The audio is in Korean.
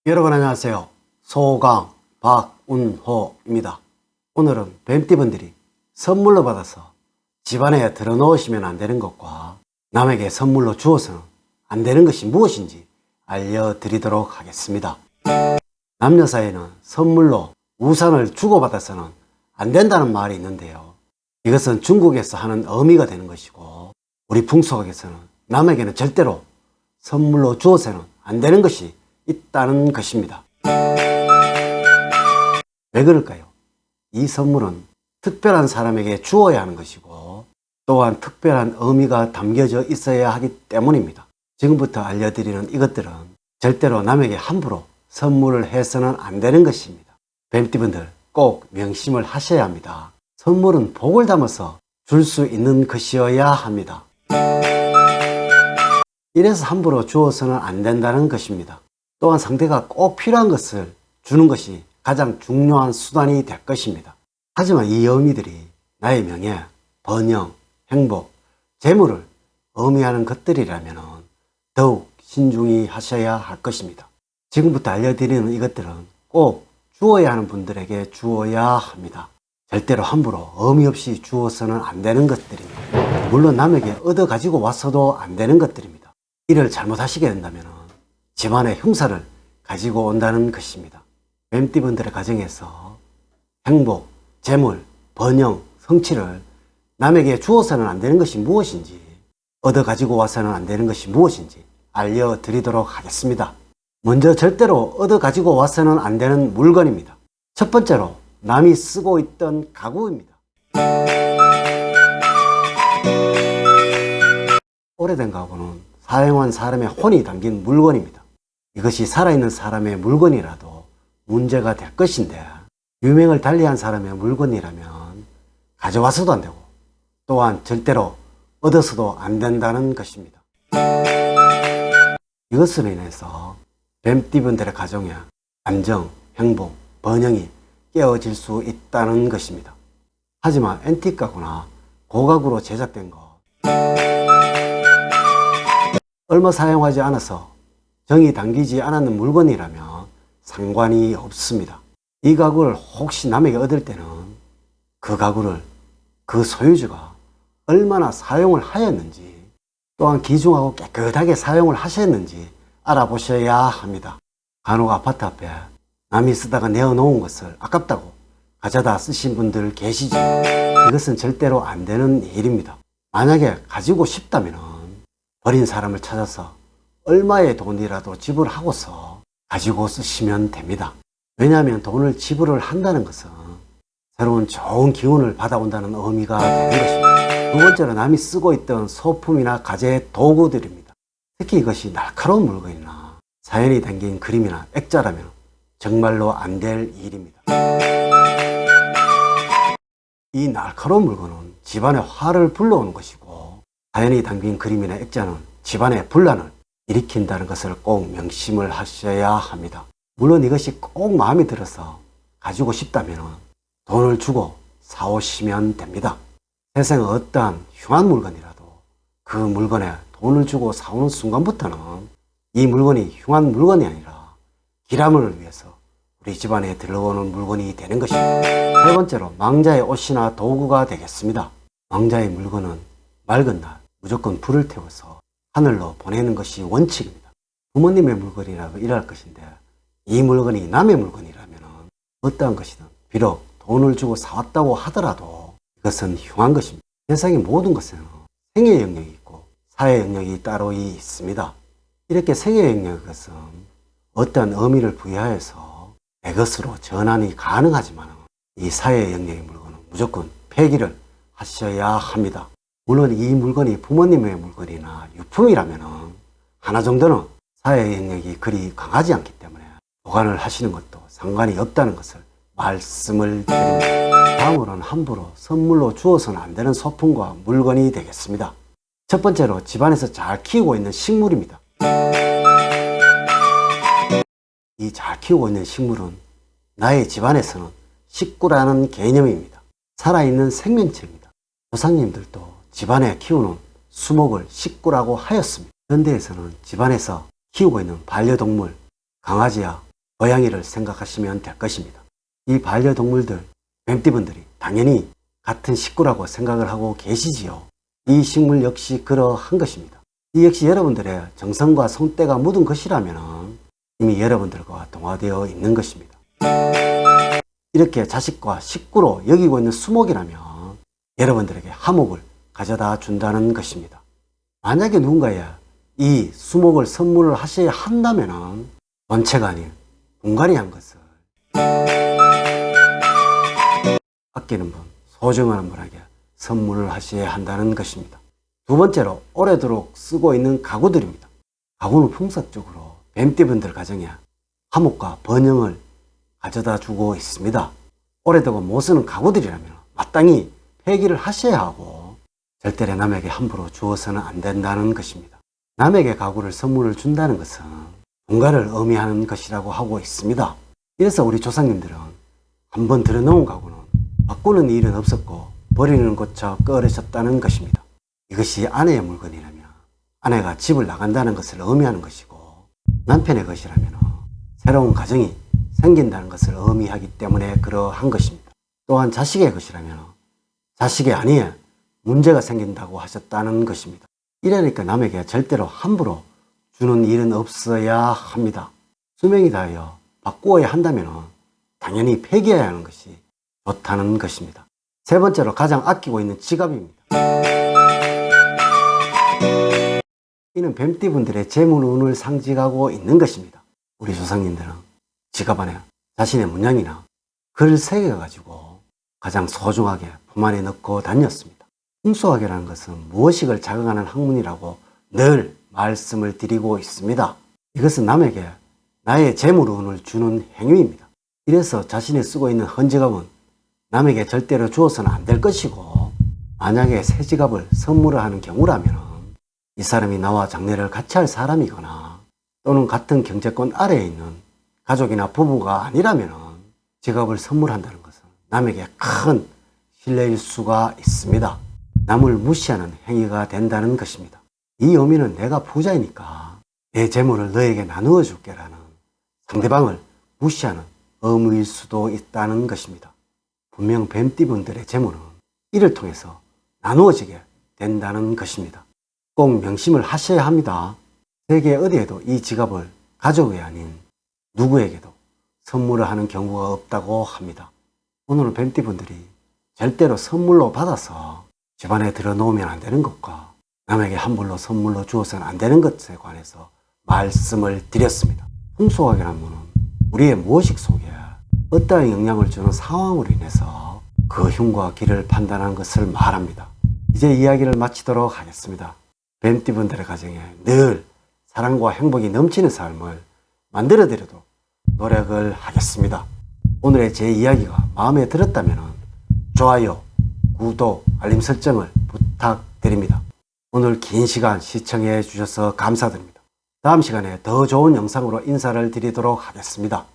여러분 안녕하세요. 소강 박운호입니다. 오늘은 뱀띠분들이 선물로 받아서 집안에 들어놓으시면 안 되는 것과 남에게 선물로 주어서는 안 되는 것이 무엇인지 알려드리도록 하겠습니다. 남녀 사이에는 선물로 우산을 주고받아서는 안 된다는 말이 있는데요. 이것은 중국에서 하는 의미가 되는 것이고 우리 풍속에서는 남에게는 절대로 선물로 주어서는 안 되는 것이 있다는 것입니다. 왜 그럴까요? 이 선물은 특별한 사람에게 주어야 하는 것이고 또한 특별한 의미가 담겨져 있어야 하기 때문입니다. 지금부터 알려드리는 이것들은 절대로 남에게 함부로 선물을 해서는 안 되는 것입니다. 뱀띠분들 꼭 명심을 하셔야 합니다. 선물은 복을 담아서 줄 수 있는 것이어야 합니다. 이래서 함부로 주어서는 안 된다는 것입니다. 또한 상대가 꼭 필요한 것을 주는 것이 가장 중요한 수단이 될 것입니다. 하지만 이 의미들이 나의 명예, 번영, 행복, 재물을 의미하는 것들이라면 더욱 신중히 하셔야 할 것입니다. 지금부터 알려드리는 이것들은 꼭 주어야 하는 분들에게 주어야 합니다. 절대로 함부로 의미 없이 주어서는 안 되는 것들입니다. 물론 남에게 얻어 가지고 와서도 안 되는 것들입니다. 이를 잘못하시게 된다면 집안에 흉사를 가지고 온다는 것입니다. 뱀띠분들의 가정에서 행복, 재물, 번영, 성취를 남에게 주어서는 안 되는 것이 무엇인지, 얻어 가지고 와서는 안 되는 것이 무엇인지 알려드리도록 하겠습니다. 먼저 절대로 얻어 가지고 와서는 안 되는 물건입니다. 첫 번째로 남이 쓰고 있던 가구입니다. 오래된 가구는 사용한 사람의 혼이 담긴 물건입니다. 이것이 살아있는 사람의 물건이라도 문제가 될 것인데 유명을 달리한 사람의 물건이라면 가져와서도 안 되고 또한 절대로 얻어서도 안 된다는 것입니다. 이것으로 인해서 뱀띠분들의 가정에 안정, 행복, 번영이 깨어질 수 있다는 것입니다. 하지만 앤틱 가구나 고가구로 제작된 것, 얼마 사용하지 않아서 정이 당기지 않았는 물건이라면 상관이 없습니다. 이 가구를 혹시 남에게 얻을 때는 그 가구를 그 소유주가 얼마나 사용을 하였는지 또한 귀중하고 깨끗하게 사용을 하셨는지 알아보셔야 합니다. 간혹 아파트 앞에 남이 쓰다가 내어놓은 것을 아깝다고 가져다 쓰신 분들 계시죠? 이것은 절대로 안 되는 일입니다. 만약에 가지고 싶다면 버린 사람을 찾아서 얼마의 돈이라도 지불하고서 가지고 쓰시면 됩니다. 왜냐하면 돈을 지불을 한다는 것은 새로운 좋은 기운을 받아온다는 의미가 되는 것입니다. 두 번째로 남이 쓰고 있던 소품이나 가재 도구들입니다. 특히 이것이 날카로운 물건이나 사연이 담긴 그림이나 액자라면 정말로 안 될 일입니다. 이 날카로운 물건은 집안에 화를 불러오는 것이고 사연이 담긴 그림이나 액자는 집안의 분란을 일으킨다는 것을 꼭 명심을 하셔야 합니다. 물론 이것이 꼭 마음에 들어서 가지고 싶다면 돈을 주고 사오시면 됩니다. 세상에 어떠한 흉한 물건이라도 그 물건에 돈을 주고 사오는 순간부터는 이 물건이 흉한 물건이 아니라 기람을 위해서 우리 집안에 들어오는 물건이 되는 것입니다. 세 번째로 망자의 옷이나 도구가 되겠습니다. 망자의 물건은 맑은 날 무조건 불을 태워서 하늘로 보내는 것이 원칙입니다. 부모님의 물건이라도 이럴 것인데 이 물건이 남의 물건이라면 어떠한 것이든 비록 돈을 주고 사왔다고 하더라도 이것은 흉한 것입니다. 세상의 모든 것에는 생애 영역이 있고 사회 영역이 따로 있습니다. 이렇게 생애 영역의 것은 어떠한 의미를 부여하여서 내 것으로 전환이 가능하지만 이 사회 영역의 물건은 무조건 폐기를 하셔야 합니다. 물론 이 물건이 부모님의 물건이나 유품이라면 하나 정도는 사회 영역이 그리 강하지 않기 때문에 보관을 하시는 것도 상관이 없다는 것을 말씀을 드립니다. 다음으로는 함부로 선물로 주어서는 안 되는 소품과 물건이 되겠습니다. 첫 번째로 집안에서 잘 키우고 있는 식물입니다. 이 잘 키우고 있는 식물은 나의 집안에서는 식구라는 개념입니다. 살아있는 생명체입니다. 조상님들도 집안에 키우는 수목을 식구라고 하였습니다. 현대에서는 집안에서 키우고 있는 반려동물, 강아지야 고양이를 생각하시면 될 것입니다. 이 반려동물들, 뱀띠분들이 당연히 같은 식구라고 생각을 하고 계시지요. 이 식물 역시 그러한 것입니다. 이 역시 여러분들의 정성과 손때가 묻은 것이라면 이미 여러분들과 동화되어 있는 것입니다. 이렇게 자식과 식구로 여기고 있는 수목이라면 여러분들에게 화목을 가져다 준다는 것입니다. 만약에 누군가에 이 수목을 선물을 하셔야 한다면 본체가 아닌 분갈이 한 것을 아끼는 분, 소중한 분에게 선물을 하셔야 한다는 것입니다. 두 번째로 오래도록 쓰고 있는 가구들입니다. 가구는 풍속적으로 뱀띠분들 가정에 화목과 번영을 가져다 주고 있습니다. 오래되고 못 쓰는 가구들이라면 마땅히 폐기를 하셔야 하고 절대로 남에게 함부로 주어서는 안 된다는 것입니다. 남에게 가구를 선물을 준다는 것은 분가를 의미하는 것이라고 하고 있습니다. 그래서 우리 조상님들은 한번 들여놓은 가구는 바꾸는 일은 없었고 버리는 고쳐 꺼르셨다는 것입니다. 이것이 아내의 물건이라면 아내가 집을 나간다는 것을 의미하는 것이고 남편의 것이라면 새로운 가정이 생긴다는 것을 의미하기 때문에 그러한 것입니다. 또한 자식의 것이라면 자식의 아니에 문제가 생긴다고 하셨다는 것입니다. 이러니까 남에게 절대로 함부로 주는 일은 없어야 합니다. 수명이 다하여 바꾸어야 한다면 당연히 폐기해야 하는 것이 좋다는 것입니다. 세 번째로 가장 아끼고 있는 지갑입니다. 이는 뱀띠분들의 재물운을 상징하고 있는 것입니다. 우리 조상님들은 지갑 안에 자신의 문양이나 글을 새겨가지고 가장 소중하게 품 안에 넣고 다녔습니다. 풍수학이라는 것은 무의식을 자극하는 학문이라고 늘 말씀을 드리고 있습니다. 이것은 남에게 나의 재물운을 주는 행위입니다. 이래서 자신이 쓰고 있는 헌지갑은 남에게 절대로 주어서는 안 될 것이고 만약에 새 지갑을 선물을 하는 경우라면 이 사람이 나와 장래를 같이 할 사람이거나 또는 같은 경제권 아래에 있는 가족이나 부부가 아니라면 지갑을 선물한다는 것은 남에게 큰 신뢰일 수가 있습니다. 남을 무시하는 행위가 된다는 것입니다. 이 의미는 내가 부자이니까 내 재물을 너에게 나누어 줄게라는 상대방을 무시하는 의미일 수도 있다는 것입니다. 분명 뱀띠분들의 재물은 이를 통해서 나누어지게 된다는 것입니다. 꼭 명심을 하셔야 합니다. 세계 어디에도 이 지갑을 가족이 아닌 누구에게도 선물을 하는 경우가 없다고 합니다. 오늘은 뱀띠분들이 절대로 선물로 받아서 집안에 들어놓으면 안 되는 것과 남에게 함부로 선물로 주어서는 안 되는 것에 관해서 말씀을 드렸습니다. 풍수학이라는 것은 우리의 무의식 속에 어떠한 영향을 주는 상황으로 인해서 그 흉과 기를 판단하는 것을 말합니다. 이제 이야기를 마치도록 하겠습니다. 뱀띠분들의 가정에 늘 사랑과 행복이 넘치는 삶을 만들어드리도록 노력을 하겠습니다. 오늘의 제 이야기가 마음에 들었다면 좋아요, 구독, 알림 설정을 부탁드립니다. 오늘 긴 시간 시청해 주셔서 감사드립니다. 다음 시간에 더 좋은 영상으로 인사를 드리도록 하겠습니다.